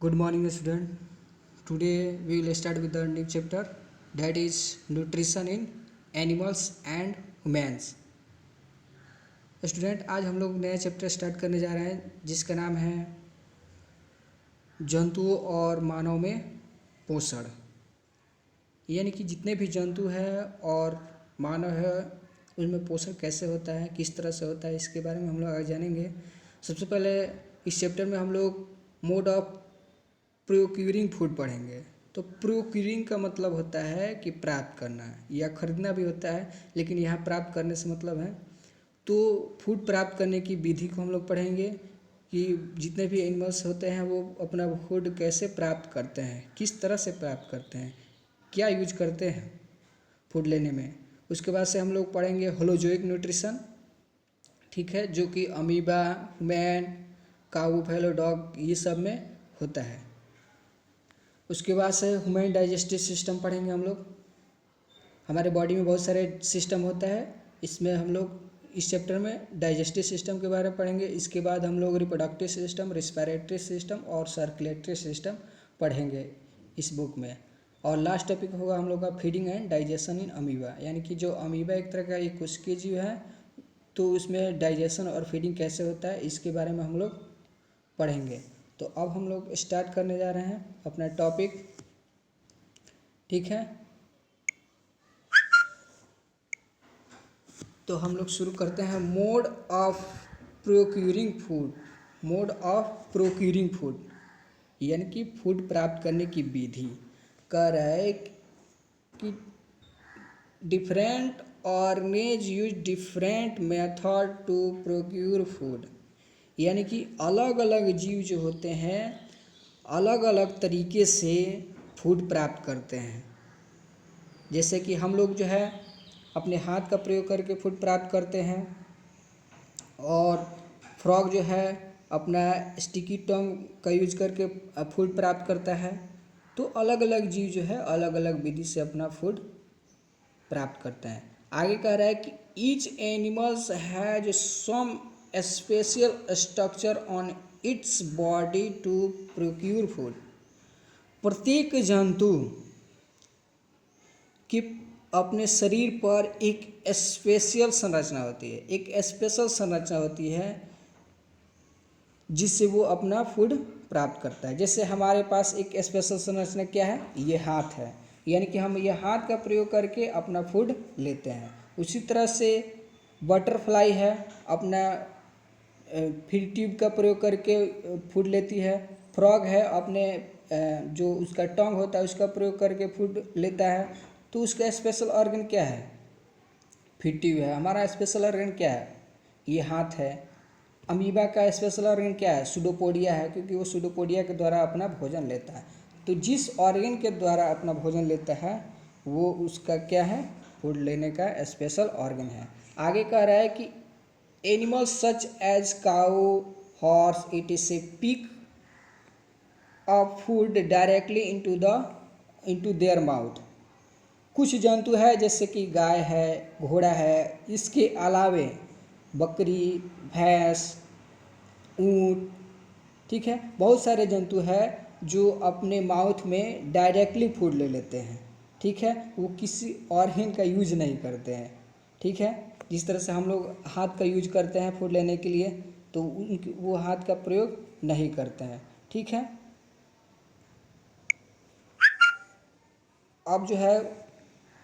Good morning, student. Today we will start with the new chapter, that is nutrition in animals and humans. Student, आज हम लोग नया chapter start करने जा रहे हैं जिसका नाम है जंतुओं और मानव में पोषण। यानी कि जितने भी जंतु हैं और मानव है उनमें पोषण कैसे होता है, किस तरह से होता है, इसके बारे में हम लोग आगे जानेंगे। सबसे पहले इस चैप्टर में हम लोग मोड ऑफ प्रोक्यूरिंग फूड पढ़ेंगे। तो प्रोक्यूरिंग का मतलब होता है कि प्राप्त करना या खरीदना भी होता है, लेकिन यहाँ प्राप्त करने से मतलब है। तो फूड प्राप्त करने की विधि को हम लोग पढ़ेंगे कि जितने भी एनिमल्स होते हैं वो अपना फूड कैसे प्राप्त करते हैं, किस तरह से प्राप्त करते हैं, क्या यूज करते हैं फूड लेने में। उसके बाद से हम लोग पढ़ेंगे होलोजोइक न्यूट्रिशन, ठीक है, जो कि अमीबा, मैन, काऊ, फैलो, डॉग ये सब में होता है। उसके बाद से ह्यूमन डाइजेस्टिव सिस्टम पढ़ेंगे हम लोग। हमारे बॉडी में बहुत सारे सिस्टम होता है, इसमें हम लोग इस चैप्टर में डाइजेस्टिव सिस्टम के बारे में पढ़ेंगे। इसके बाद हम लोग रिप्रोडक्टिव सिस्टम, रिस्पिरेटरी सिस्टम और सर्कुलेटरी सिस्टम पढ़ेंगे इस बुक में। और लास्ट टॉपिक होगा हम लोग का feeding and digestion in amoeba, यानी कि जो अमीबा एक तरह का एक कोशिकीय जीव है, तो उसमें डाइजेशन और फीडिंग कैसे होता है इसके बारे में हम लोग पढ़ेंगे। तो अब हम लोग स्टार्ट करने जा रहे हैं अपना टॉपिक, ठीक है। तो हम लोग शुरू करते हैं mode of procuring food. Mode of procuring food यानी कि फूड प्राप्त करने की विधि। कह रहा है कि different organisms use different method to procure food, यानी कि अलग अलग जीव जो होते हैं अलग अलग तरीके से फूड प्राप्त करते हैं। जैसे कि हम लोग जो है अपने हाथ का प्रयोग करके फूड प्राप्त करते हैं, और फ्रॉग जो है अपना स्टिकी टंग का यूज करके फूड प्राप्त करता है। तो अलग अलग जीव जो है अलग अलग विधि से अपना फूड प्राप्त करते हैं। आगे कह रहा है कि each animals has some special structure on its body to procure food. प्रत्येक जंतु की अपने शरीर पर एक स्पेशल संरचना होती है, एक स्पेशल संरचना होती है जिससे वो अपना फूड प्राप्त करता है। जैसे हमारे पास एक स्पेशल संरचना क्या है, ये हाथ है, यानी कि हम ये हाथ का प्रयोग करके अपना फूड लेते हैं। उसी तरह से बटरफ्लाई है, अपना फीड ट्यूब का प्रयोग करके फूड लेती है। फ्रॉग है, अपने जो उसका टंग होता है उसका प्रयोग करके फूड लेता है। तो उसका स्पेशल ऑर्गन क्या है, फीड ट्यूब है। हमारा स्पेशल ऑर्गन क्या है, ये हाथ है। अमीबा का स्पेशल ऑर्गन क्या है, सुडोपोडिया है, क्योंकि वो सुडोपोडिया के द्वारा अपना भोजन लेता है। तो जिस ऑर्गन के द्वारा अपना भोजन लेता है वो उसका क्या है, फूड लेने का स्पेशल ऑर्गन है। आगे कह रहा है कि animals such as cow, horse, it is a pick of food directly into their mouth. कुछ जंतु है जैसे कि गाय है, घोड़ा है, इसके अलावे बकरी, भैंस, ऊँट, ठीक है, बहुत सारे जंतु है जो अपने माउथ में डायरेक्टली फूड ले लेते हैं, ठीक है। वो किसी ऑर्गन का यूज नहीं करते हैं, ठीक है। जिस तरह से हम लोग हाथ का यूज करते हैं फूड लेने के लिए, तो वो हाथ का प्रयोग नहीं करते हैं, ठीक है। अब जो है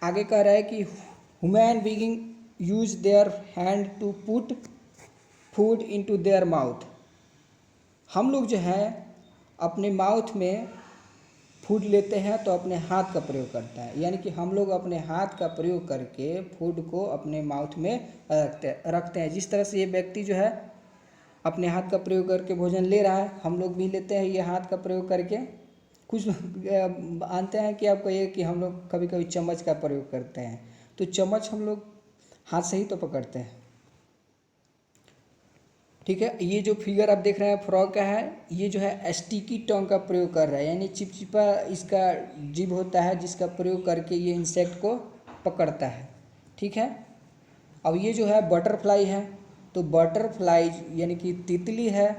आगे कह रहा है कि human being use their hand to put food into their mouth. हम लोग जो है अपने माउथ में फूड लेते हैं तो अपने हाथ का प्रयोग करते हैं, यानी कि हम लोग अपने हाथ का प्रयोग करके फूड को अपने माउथ में रखते हैं। जिस तरह से ये व्यक्ति जो है अपने हाथ का प्रयोग करके भोजन ले रहा है, हम लोग भी लेते हैं ये हाथ का प्रयोग करके। कुछ मानते हैं कि आपको ये कि हम लोग कभी कभी चम्मच का प्रयोग करते हैं, तो चम्मच हम लोग हाथ से ही तो पकड़ते हैं, ठीक है। ये जो फिगर आप देख रहे हैं फ्रॉग का है, ये जो है स्टिकी टंग का प्रयोग कर रहा है, यानी चिपचिपा इसका जीभ होता है जिसका प्रयोग करके ये इंसेक्ट को पकड़ता है, ठीक है। अब ये जो है बटरफ्लाई है, तो बटरफ्लाई यानी कि तितली है,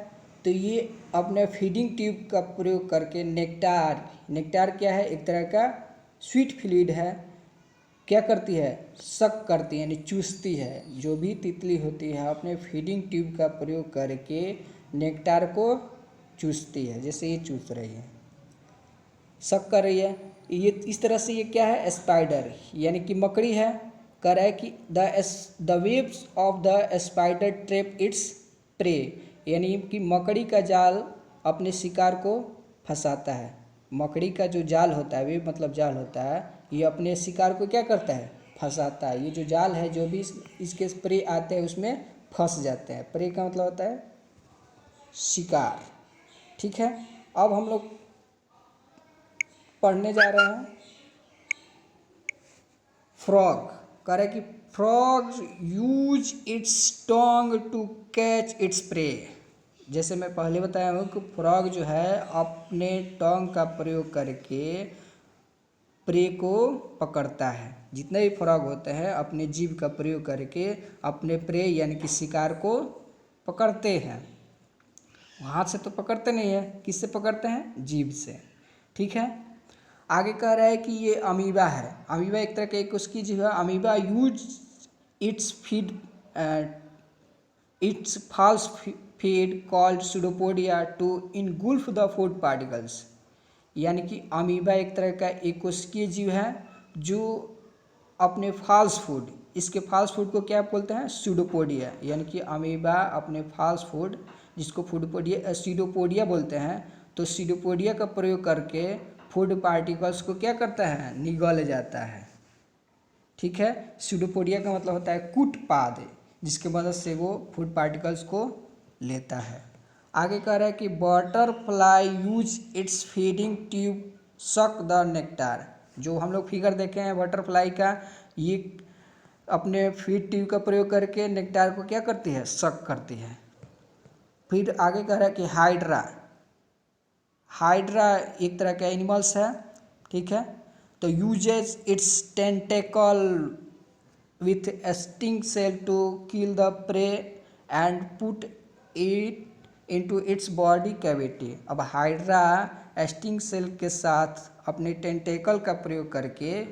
तो ये अपने फीडिंग ट्यूब का प्रयोग करके नेक्टार क्या है, एक तरह का स्वीट फ्लूइड है, क्या करती है, सक करती है यानी चूसती है। जो भी तितली होती है अपने फीडिंग ट्यूब का प्रयोग करके नेक्टार को चूसती है, जैसे ये चूस रही है, सक कर रही है। ये इस तरह से ये क्या है, स्पाइडर यानी कि मकड़ी है। कह रहा है कि the webs of the spider trap its prey, यानी कि मकड़ी का जाल अपने शिकार को फंसाता है। मकड़ी का जो जाल होता है, वेब मतलब जाल होता है, ये अपने शिकार को क्या करता है, फंसाता है। ये जो जाल है, जो भी इसके प्रे आते हैं उसमें फंस जाते हैं। प्रे का मतलब होता है शिकार। ठीक है, अब हम लोग पढ़ने जा रहे हैं फ्रॉग। कह रहे कि frog use its tongue to catch its prey. जैसे मैं पहले बताया हूँ कि फ्रॉग जो है अपने टोंग का प्रयोग करके प्रे को पकड़ता है। जितने भी फ्रॉग होते हैं अपने जीभ का प्रयोग करके अपने प्रे यानी कि शिकार को पकड़ते हैं। हाथ से तो पकड़ते नहीं है, किससे पकड़ते हैं, जीभ से। ठीक है, आगे कह रहा है कि ये अमीबा है। अमीबा एक तरह के एक उसकी जीव है। Amoeba use its feet its false feet called pseudopodia to engulf the food particles. यानी कि अमीबा एक तरह का एक कोशिकीय जीव है जो अपने फॉल्स फूड, इसके फॉल्स फूड को क्या बोलते हैं, सूडोपोडिया। यानी कि अमीबा अपने फॉल्स फूड, जिसको सीडोपोडिया बोलते हैं, तो सीडोपोडिया का प्रयोग करके फूड पार्टिकल्स को क्या करता है, निगल जाता है। ठीक है, सीडोपोडिया का मतलब होता है कूटपाद, जिसके मदद से वो फूड पार्टिकल्स को लेता है। आगे कह रहा है कि butterfly use it's feeding tube suck the nectar. जो हम लोग फिगर देखे हैं बटरफ्लाई का, ये अपने फीड ट्यूब का प्रयोग करके नेक्टार को क्या करती है, सक करती है। फिर आगे कह रहा है कि हाइड्रा एक तरह का एनिमल्स है। ठीक है, तो uses its tentacle with sting cell to kill the prey and put it into its body cavity. अब हाइड्रा स्टिंग सेल के साथ अपने टेंटेकल का प्रयोग करके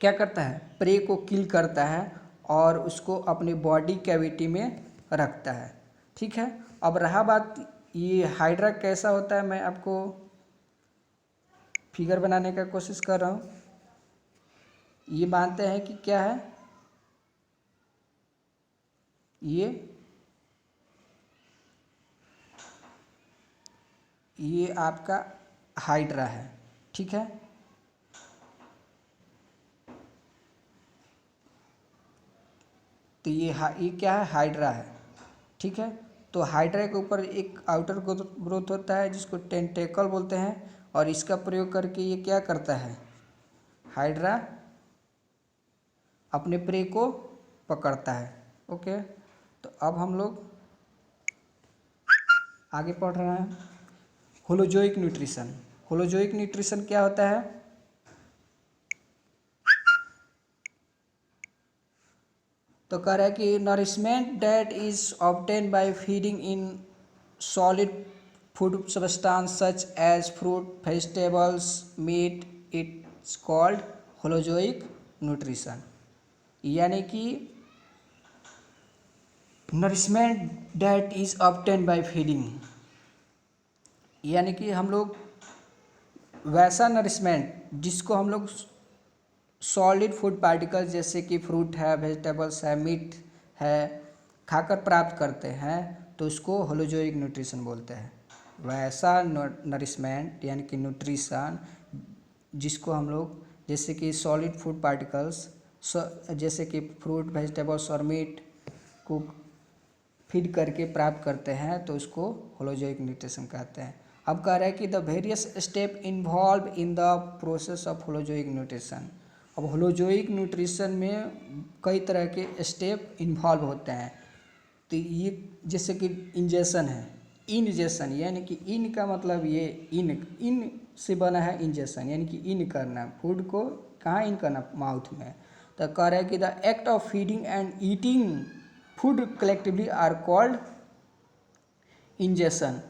क्या करता है, प्रे को किल करता है और उसको अपने बॉडी कैविटी में रखता है। ठीक है, अब रहा बात ये हाइड्रा कैसा होता है, मैं आपको फिगर बनाने का कोशिश कर रहा हूँ। ये मानते हैं कि क्या है, ये आपका हाइड्रा है। ठीक है, तो ये क्या है, हाइड्रा है। ठीक है, तो हाइड्रा के ऊपर एक आउटर ग्रोथ होता है जिसको टेंटेकल बोलते हैं, और इसका प्रयोग करके ये क्या करता है, हाइड्रा अपने प्रे को पकड़ता है। ओके, तो अब हम लोग आगे पढ़ रहे हैं होलोजोइक न्यूट्रिशन। होलोजोइक न्यूट्रिशन क्या होता है, तो कह रहा है कि nourishment that is obtain by feeding in solid food substance such as fruit vegetables meat, it's called holozoic nutrition. यानी कि nourishment that is obtain by feeding, यानी कि हम लोग वैसा नरिशमेंट जिसको हम लोग सॉलिड फूड पार्टिकल्स जैसे कि फ्रूट है, वेजिटेबल्स है, मीट है, खाकर प्राप्त करते हैं, तो उसको होलोजोइक न्यूट्रिशन बोलते हैं। वैसा नरिशमेंट यानी कि न्यूट्रिशन जिसको हम लोग जैसे कि सॉलिड फूड पार्टिकल्स जैसे कि फ्रूट, वेजिटेबल्स और मीट को फीड करके प्राप्त करते हैं, तो उसको होलोजोइक न्यूट्रिशन कहते हैं। अब कह रहा है कि the various step involve in the process of holozoic nutrition. अब होलोजोइक न्यूट्रिशन में कई तरह के स्टेप इन्वॉल्व होते हैं। तो ये जैसे कि इंजेक्शन है, इनजेक्शन यानी कि इन का मतलब ये इन से बना है इंजेक्शन, यानी कि इन करना, फूड को कहाँ इन करना, माउथ में। तो कह रहा है कि the act of feeding and eating food collectively are called ingestion,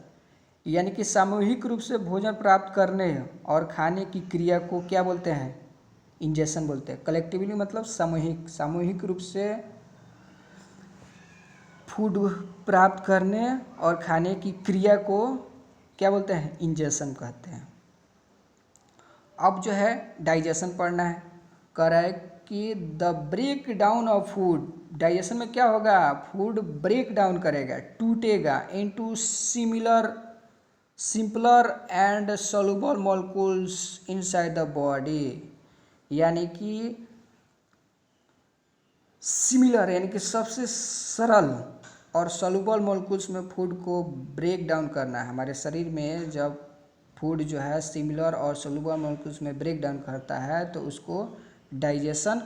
यानी कि सामूहिक रूप से भोजन प्राप्त करने और खाने की क्रिया को क्या बोलते हैं? इंजेशन बोलते हैं। कलेक्टिवली मतलब सामूहिक, सामूहिक रूप से फूड प्राप्त करने और खाने की क्रिया को क्या बोलते हैं? इंजेशन कहते हैं। अब जो है डाइजेशन पढ़ना है। कह रहा है कि the break down of food, digestion में क्या होगा? फूड ब्रेक डाउन करेगा, टूटेगा into simpler and soluble molecules inside the body, यानी कि सिमिलर यानी कि सबसे सरल और सॉल्युबल मॉलिक्यूल्स में फूड को ब्रेक डाउन करना है। हमारे शरीर में जब फूड जो है सिमिलर और सॉल्युबल मॉलिक्यूल्स में ब्रेक डाउन करता है तो उसको डाइजेशन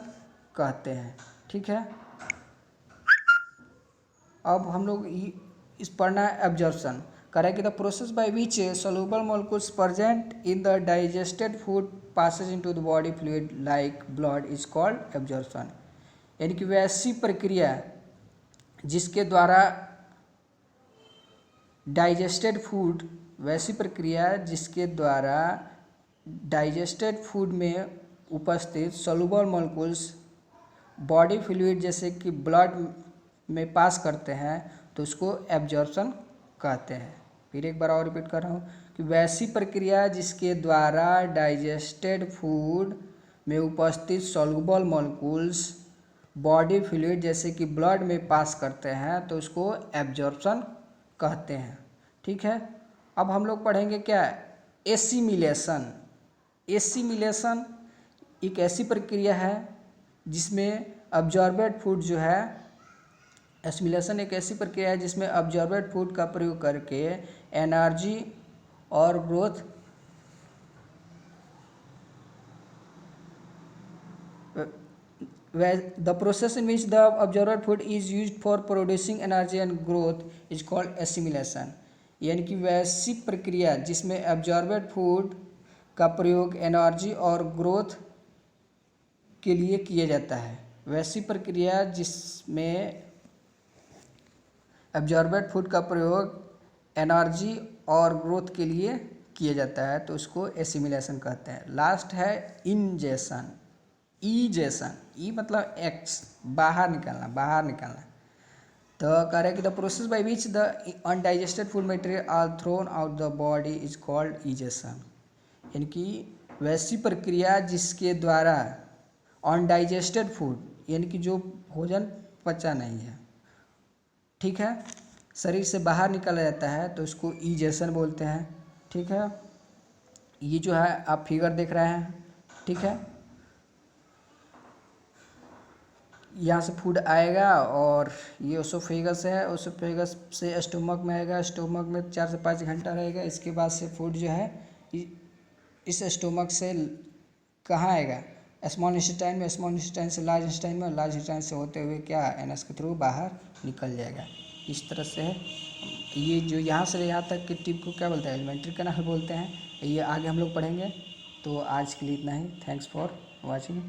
कहते हैं। ठीक है, अब हम लोग इस पढ़ना है एब्जॉर्प्शन। करें कि the process by which soluble molecules present in the digested food passes into the body fluid like blood is called absorption, यानी कि वैसी प्रक्रिया जिसके द्वारा डाइजेस्टेड फूड, वैसी प्रक्रिया जिसके द्वारा डाइजेस्टेड फूड में उपस्थित सॉल्युबल मॉलिक्यूल्स बॉडी फ्लूइड जैसे कि ब्लड में पास करते हैं तो उसको एब्जॉर्प्शन कहते हैं। फिर एक बार और रिपीट कर रहा हूँ कि वैसी प्रक्रिया जिसके द्वारा डाइजेस्टेड फूड में उपस्थित सॉल्युबल मॉलिक्यूल्स बॉडी फ्लूइड जैसे कि ब्लड में पास करते हैं तो उसको एब्जॉर्प्शन कहते हैं। ठीक है, अब हम लोग पढ़ेंगे क्या? एसिमिलेशन। एसिमिलेशन एक ऐसी प्रक्रिया है जिसमें अब्जॉर्बेड फूड जो है, एसिमिलेशन एक ऐसी प्रक्रिया है जिसमें अब्जॉर्बेड फूड का प्रयोग करके एनर्जी और growth the process in which the absorbed food is used for producing energy and growth is called assimilation, यानी कि वैसी प्रक्रिया जिसमें एब्जॉर्बेड फूड का प्रयोग एनर्जी और ग्रोथ के लिए किया जाता है। वैसी प्रक्रिया जिसमें एब्जॉर्बेड फूड का प्रयोग एनर्जी और ग्रोथ के लिए किया जाता है तो उसको एसिमिलेशन कहते हैं। लास्ट है इंजेशन। ईजेशन, ई मतलब एक्स, बाहर निकालना, बाहर निकालना। तो कह रहे हैं कि the process by which the undigested food material are thrown out the body is called egestion, यानी कि वैसी प्रक्रिया जिसके द्वारा अनडाइजेस्टेड फूड यानी कि जो भोजन पचा नहीं है, ठीक है, शरीर से बाहर निकाला जाता है तो उसको ईजेशन बोलते हैं। ठीक है, ये जो है आप फिगर देख रहे हैं, ठीक है, यहाँ से फूड आएगा और ये ओसोफेगस है, ओसोफेगस से स्टोमक में आएगा, स्टोमक में 4 से 5 घंटा रहेगा। इसके बाद से फूड जो है इस स्टोमक से कहाँ आएगा? स्मॉल इंटेस्टाइन में, स्मॉल इंटेस्टाइन से लार्ज इंटेस्टाइन में, लार्ज इंटेस्टाइन से होते हुए क्या एनस के थ्रू बाहर निकल जाएगा। इस तरह से है। ये जो यहाँ से यहाँ तक की टिप को क्या बोलते हैं? एलिमेंट्री कैनाल बोलते हैं। ये आगे हम लोग पढ़ेंगे। तो आज के लिए इतना ही। Thanks for watching.